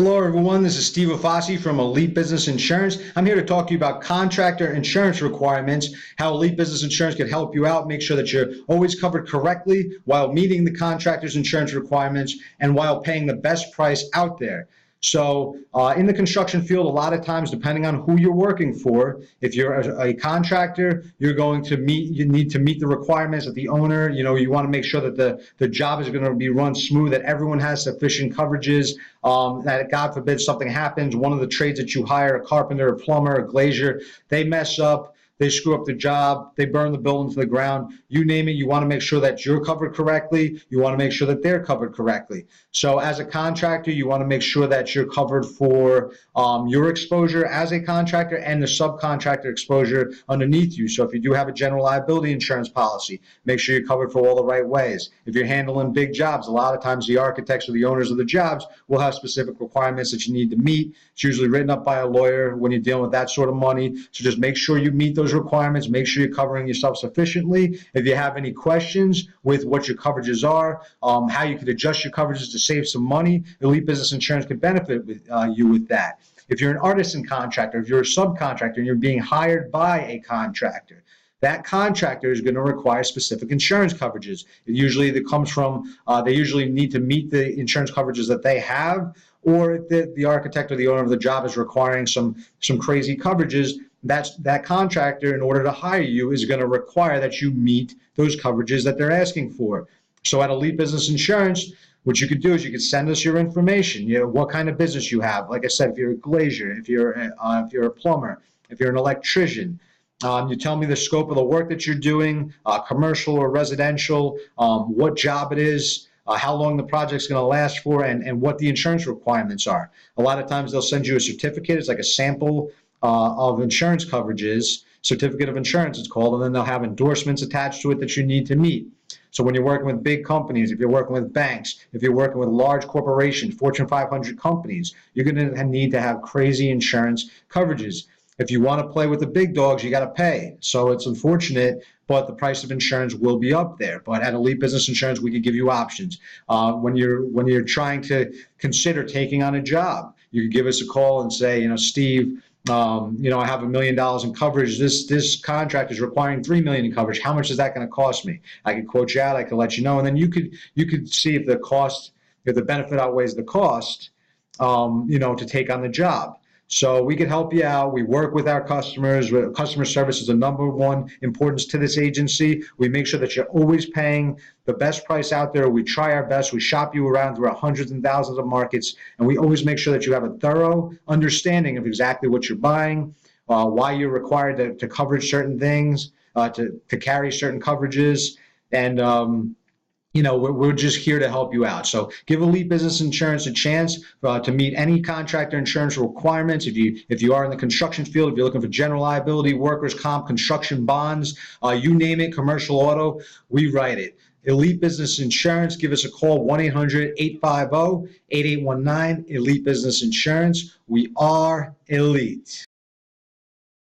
Hello everyone, this is Steve Afasi from Elite Business Insurance. I'm here to talk to you about contractor insurance requirements, how Elite Business Insurance can help you out, make sure that you're always covered correctly while meeting the contractor's insurance requirements and while paying the best price out there. So in the construction field, a lot of times, depending on who you're working for, if you're a contractor, you need to meet the requirements of the owner. You want to make sure that the job is going to be run smooth, that everyone has sufficient coverages, that God forbid something happens, one of the trades that you hire, a carpenter, a plumber, a glazier, they mess up, they screw up the job, they burn the building to the ground, you name it, you want to make sure that you're covered correctly, you want to make sure that they're covered correctly. So as a contractor, you want to make sure that you're covered for your exposure as a contractor and the subcontractor exposure underneath you. So if you do have a general liability insurance policy, make sure you're covered for all the right ways. If you're handling big jobs, a lot of times the architects or the owners of the jobs will have specific requirements that you need to meet. It's usually written up by a lawyer when you're dealing with that sort of money. So just make sure you meet those requirements, make sure you're covering yourself sufficiently. If you have any questions with what your coverages are, how you could adjust your coverages to save some money, Elite Business Insurance can benefit you with that. If you're an artisan contractor, if you're a subcontractor and you're being hired by a contractor, that contractor is going to require specific insurance coverages. It usually comes from, they usually need to meet the insurance coverages that they have, or if the architect or the owner of the job is requiring some crazy coverages, that contractor, in order to hire you, is going to require that you meet those coverages that they're asking for. So at Elite Business Insurance, what you could do is you could send us your information, what kind of business you have. Like I said, if you're a glazier, if you're a plumber, if you're an electrician, you tell me the scope of the work that you're doing, commercial or residential, what job it is, how long the project's going to last for, and what the insurance requirements are. A lot of times they'll send you a certificate. It's like a sample of insurance coverages, certificate of insurance it's called, and then they'll have endorsements attached to it that you need to meet. So when you're working with big companies, if you're working with banks, if you're working with large corporations, Fortune 500 companies, you're going to need to have crazy insurance coverages. If you want to play with the big dogs, you got to pay. So it's unfortunate, but the price of insurance will be up there. But at Elite Business Insurance, we could give you options. When you're trying to consider taking on a job, you can give us a call and say, Steve, I have $1 million in coverage. This contract is requiring $3 million in coverage. How much is that going to cost me? I could quote you out. I could let you know, and then you could see if the benefit outweighs the cost, to take on the job. So we could help you out. We work with our customers. Customer service is the number one importance to this agency. We make sure that you're always paying the best price out there. We try our best. We shop you around through hundreds and thousands of markets, and we always make sure that you have a thorough understanding of exactly what you're buying, why you're required to cover certain things, to carry certain coverages, and we're just here to help you out. So give Elite Business Insurance a chance to meet any contractor insurance requirements. If you are in the construction field, if you're looking for general liability, workers' comp, construction bonds, you name it, commercial auto, we write it. Elite Business Insurance, give us a call, 1-800-850-8819, Elite Business Insurance. We are elite.